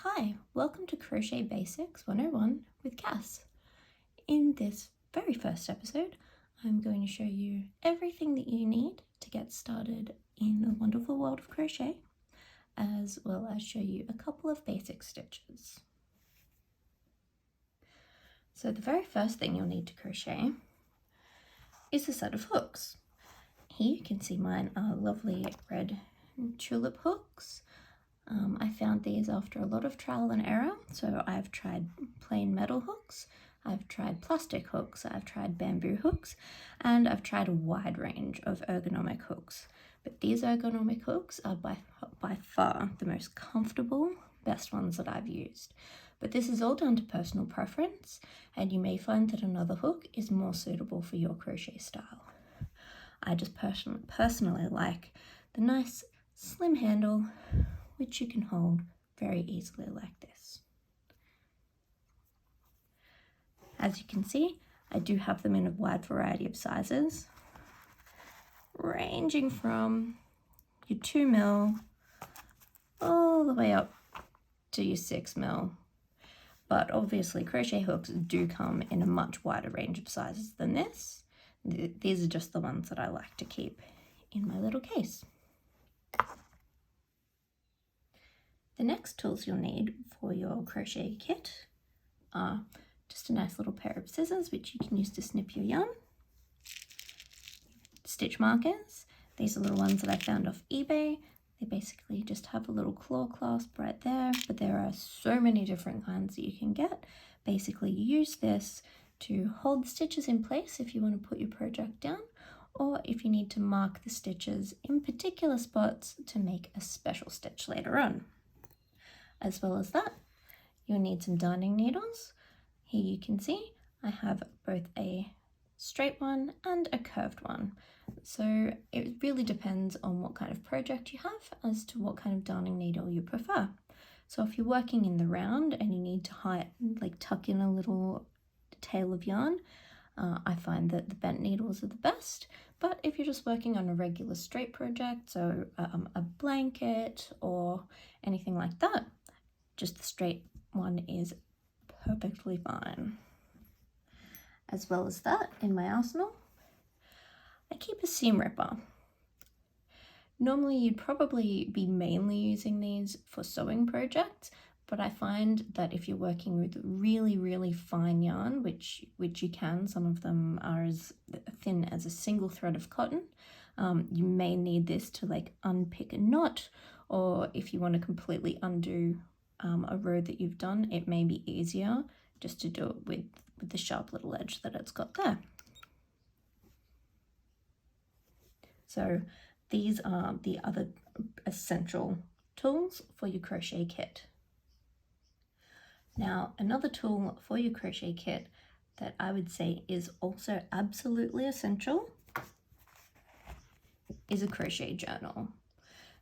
Hi, welcome to Crochet Basics 101 with Cass. In this very first episode, I'm going to show you everything that you need to get started in the wonderful world of crochet, as well as show you a couple of basic stitches. So the very first thing you'll need to crochet is a set of hooks. Here you can see mine are lovely red tulip hooks. I found these after a lot of trial and error, so I've tried plain metal hooks, I've tried plastic hooks, I've tried bamboo hooks, and I've tried a wide range of ergonomic hooks. But these ergonomic hooks are by far the most comfortable, best ones that I've used. But this is all down to personal preference, and you may find that another hook is more suitable for your crochet style. I just personally like the nice slim handle, which you can hold very easily like this. As you can see, I do have them in a wide variety of sizes, ranging from your 2mm all the way up to your 6mm. But obviously crochet hooks do come in a much wider range of sizes than this. These are just the ones that I like to keep in my little case. The next tools you'll need for your crochet kit are just a nice little pair of scissors, which you can use to snip your yarn, stitch markers. These are little ones that I found off eBay. They basically just have a little claw clasp right there, but there are so many different kinds that you can get. Basically, you use this to hold the stitches in place if you want to put your project down, or if you need to mark the stitches in particular spots to make a special stitch later on. As well as that, you'll need some darning needles. Here you can see I have both a straight one and a curved one. So it really depends on what kind of project you have as to what kind of darning needle you prefer. So if you're working in the round and you need to tuck in a little tail of yarn, I find that the bent needles are the best. But if you're just working on a regular straight project, so a blanket or anything like that, just the straight one is perfectly fine. As well as that, in my arsenal, I keep a seam ripper. Normally you'd probably be mainly using these for sewing projects, but I find that if you're working with really, really fine yarn, which you can, some of them are as thin as a single thread of cotton, you may need this to unpick a knot, or if you want to completely undo a row that you've done, it may be easier just to do it with the sharp little edge that it's got there. So these are the other essential tools for your crochet kit. Now, another tool for your crochet kit that I would say is also absolutely essential is a crochet journal.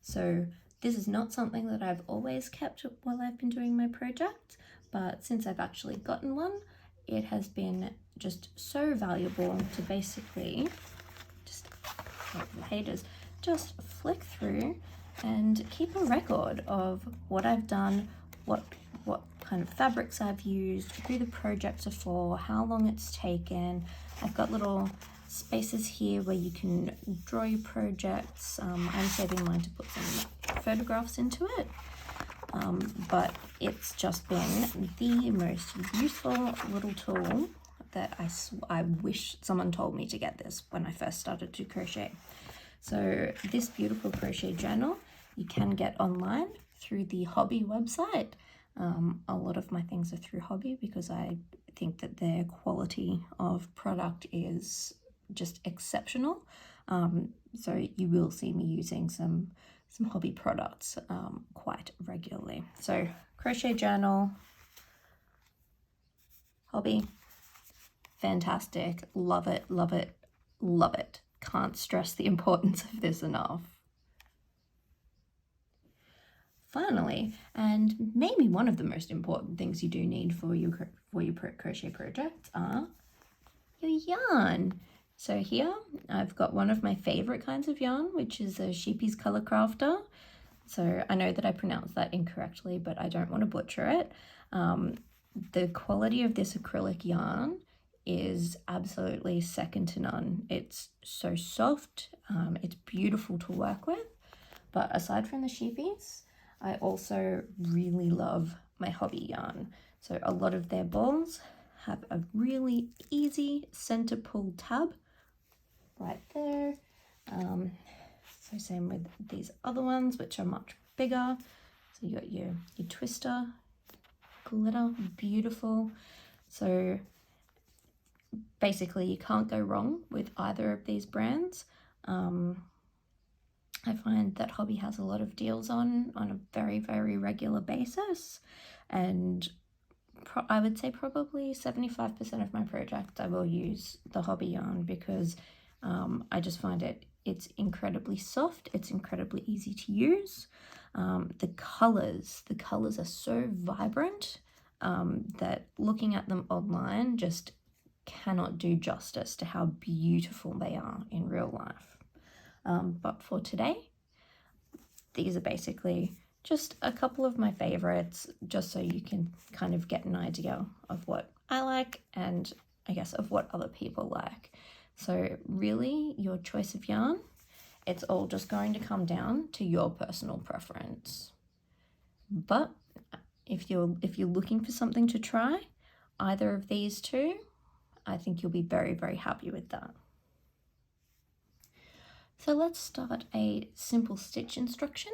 So this is not something that I've always kept while I've been doing my project, but since I've actually gotten one, it has been just so valuable to basically just flick through and keep a record of what I've done, what kind of fabrics I've used, who the projects are for, how long it's taken. I've got little spaces here where you can draw your projects. I'm saving mine to put some photographs into it, but it's just been the most useful little tool that I wish someone told me to get this when I first started to crochet. So this beautiful crochet journal you can get online through the Hobby website. A lot of my things are through Hobby because I think that their quality of product is just exceptional. So you will see me using some Hobby products quite regularly. So crochet journal, Hobby, fantastic, love it, love it, love it. Can't stress the importance of this enough. Finally, and maybe one of the most important things you do need for your crochet projects are your yarn. So here I've got one of my favorite kinds of yarn, which is a Sheepy's Color Crafter. So I know that I pronounced that incorrectly, but I don't want to butcher it. The quality of this acrylic yarn is absolutely second to none. It's so soft, it's beautiful to work with. But aside from the sheepies, I also really love my hobby yarn. So a lot of their balls have a really easy center pull tab right there. So same with these other ones, which are much bigger. So you got your twister, glitter, beautiful. So basically you can't go wrong with either of these brands. I find that Hobby has a lot of deals on a very, very regular basis, and I would say probably 75% of my projects I will use the Hobby yarn because I just find it's incredibly soft, it's incredibly easy to use. The colors are so vibrant that looking at them online just cannot do justice to how beautiful they are in real life. But for today, these are basically just a couple of my favorites, just so you can kind of get an idea of what I like and I guess of what other people like. So really, your choice of yarn, it's all just going to come down to your personal preference. But if you're looking for something to try, either of these two, I think you'll be very, very happy with that. So let's start a simple stitch instruction.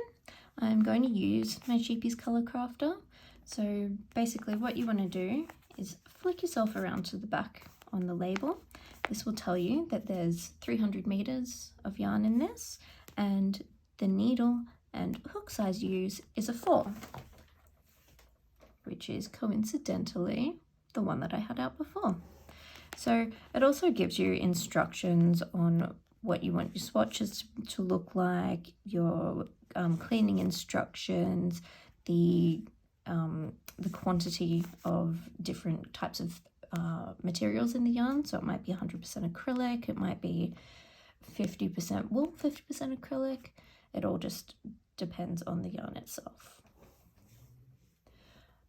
I'm going to use my Sheepies Colour Crafter. So basically what you want to do is flick yourself around to the back on the label. This will tell you that there's 300 meters of yarn in this, and the needle and hook size used is a 4, which is coincidentally the one that I had out before. So it also gives you instructions on what you want your swatches to look like, your cleaning instructions, the quantity of different types of materials in the yarn. So it might be 100% acrylic, it might be 50% wool, 50% acrylic. It all just depends on the yarn itself.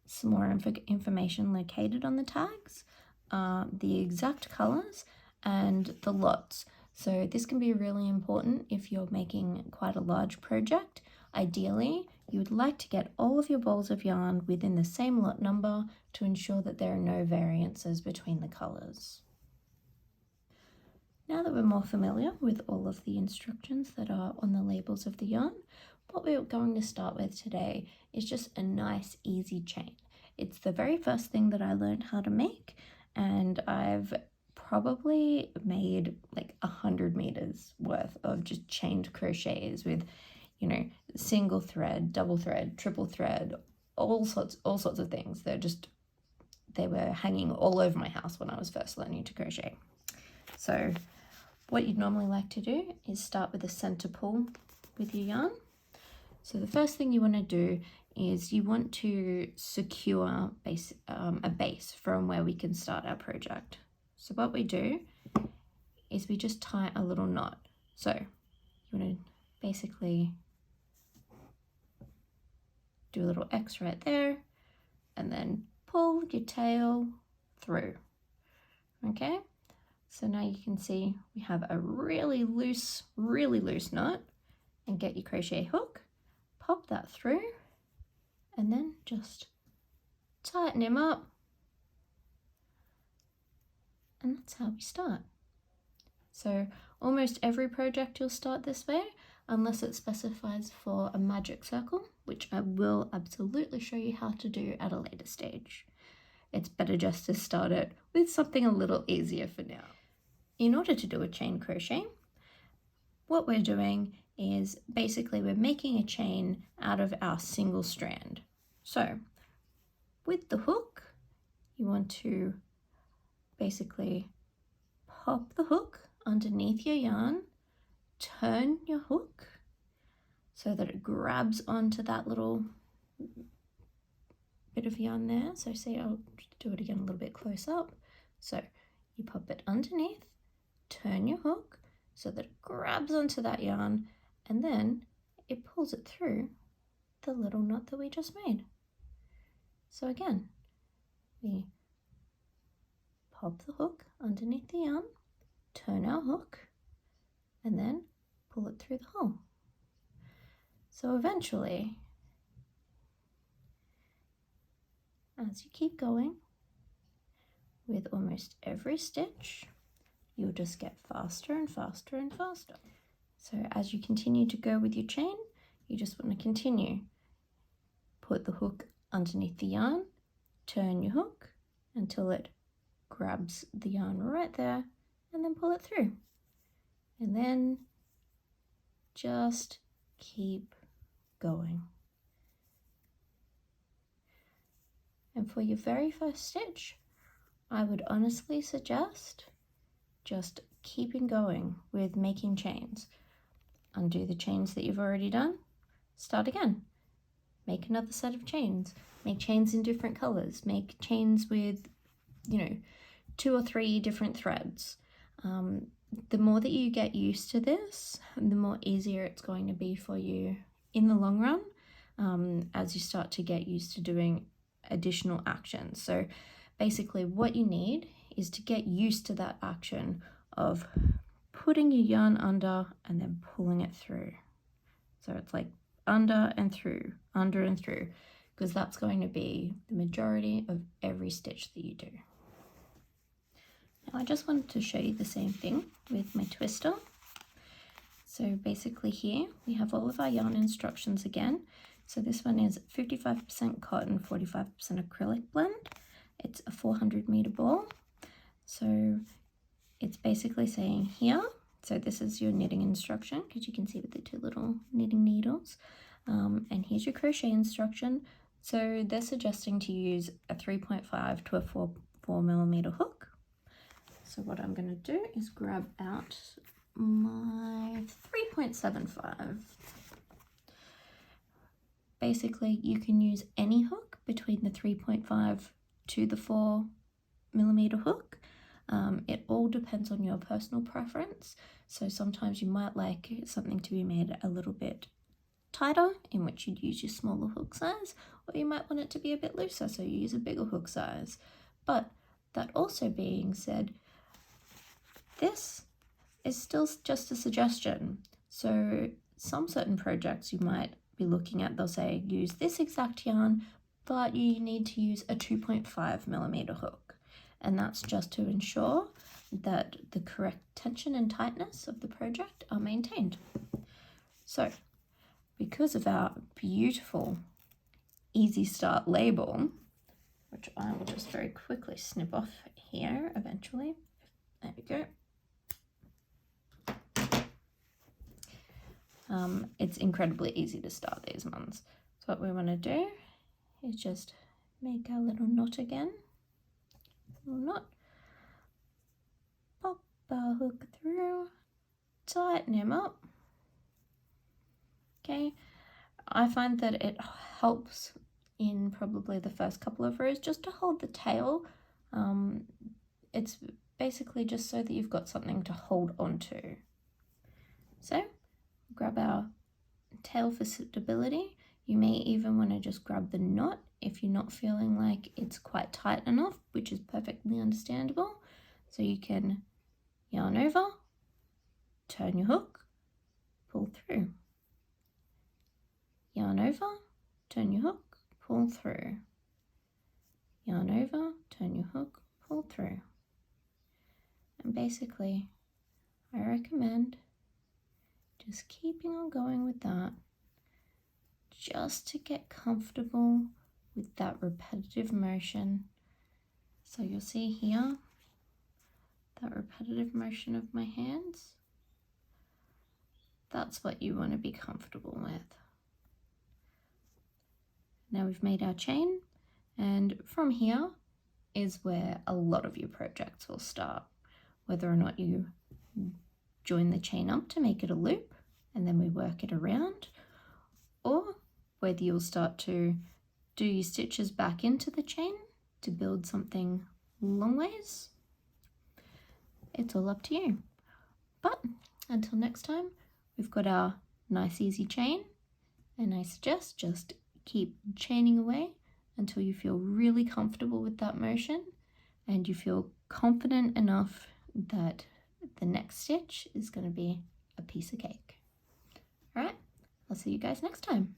Some more information located on the tags, the exact colors and the lots. So this can be really important if you're making quite a large project. Ideally, you would like to get all of your balls of yarn within the same lot number to ensure that there are no variances between the colors. Now that we're more familiar with all of the instructions that are on the labels of the yarn, what we're going to start with today is just a nice easy chain. It's the very first thing that I learned how to make, and I've probably made like 100 meters worth of just chained crochets with, you know, single thread, double thread, triple thread, all sorts of things. They were hanging all over my house when I was first learning to crochet. So what you'd normally like to do is start with a center pull with your yarn. So the first thing you want to do is you want to secure a base from where we can start our project. So what we do is we just tie a little knot. So you want to basically do a little X right there and then pull your tail through. Okay, so now you can see we have a really loose knot, and get your crochet hook, pop that through, and then just tighten him up. And that's how we start. So almost every project you'll start this way, unless it specifies for a magic circle, which I will absolutely show you how to do at a later stage. It's better just to start it with something a little easier for now. In order to do a chain crochet, what we're doing is basically we're making a chain out of our single strand. So with the hook, you want to basically pop the hook underneath your yarn, turn your hook so that it grabs onto that little bit of yarn there. So see, I'll do it again a little bit close up. So you pop it underneath, turn your hook so that it grabs onto that yarn, and then it pulls it through the little knot that we just made. So again, we pop the hook underneath the yarn, turn our hook, and then pull it through the hole. So eventually, as you keep going, with almost every stitch, you'll just get faster and faster and faster. So as you continue to go with your chain, you just want to continue. Put the hook underneath the yarn, turn your hook until it grabs the yarn right there, and then pull it through. And then just keep going. And for your very first stitch, I would honestly suggest just keeping going with making chains. Undo the chains that you've already done, start again. Make another set of chains. Make chains in different colors. Make chains with, 2 or 3 different threads. The more that you get used to this, the more easier it's going to be for you in the long run, as you start to get used to doing additional actions. So basically what you need is to get used to that action of putting your yarn under and then pulling it through. So it's like under and through, because that's going to be the majority of every stitch that you do. Now I just wanted to show you the same thing with my twister. So basically here we have all of our yarn instructions again. So this one is 55% cotton, 45% acrylic blend. It's a 400 meter ball. So it's basically saying here, so this is your knitting instruction, because you can see with the 2 little knitting needles. And here's your crochet instruction. So they're suggesting to use a 3.5 to a 4 millimeter hook. So what I'm going to do is grab out my 3.75. Basically, you can use any hook between the 3.5 to the 4 millimeter hook. It all depends on your personal preference. So sometimes you might like something to be made a little bit tighter, in which you'd use your smaller hook size, or you might want it to be a bit looser, so you use a bigger hook size. But that also being said, this is still just a suggestion. So some certain projects you might be looking at, they'll say use this exact yarn, but you need to use a 2.5 millimeter hook. And that's just to ensure that the correct tension and tightness of the project are maintained. So because of our beautiful Easy Start label, which I will just very quickly snip off here eventually. There we go. It's incredibly easy to start these ones. So what we want to do is just make our little knot again. Little knot. Pop our hook through. Tighten him up. Okay. I find that it helps in probably the first couple of rows just to hold the tail. It's basically just so that you've got something to hold on to. So grab our tail for stability. You may even want to just grab the knot if you're not feeling like it's quite tight enough, which is perfectly understandable. So you can yarn over, turn your hook, pull through. Yarn over, turn your hook, pull through. Yarn over, turn your hook, pull through. And basically, I recommend just keeping on going with that, just to get comfortable with that repetitive motion. So you'll see here, that repetitive motion of my hands. That's what you want to be comfortable with. Now we've made our chain, and from here is where a lot of your projects will start. Whether or not you join the chain up to make it a loop and then we work it around, or whether you'll start to do your stitches back into the chain to build something long ways. It's all up to you. But until next time, we've got our nice easy chain And I suggest just keep chaining away until you feel really comfortable with that motion and you feel confident enough that the next stitch is going to be a piece of cake. All right, I'll see you guys next time.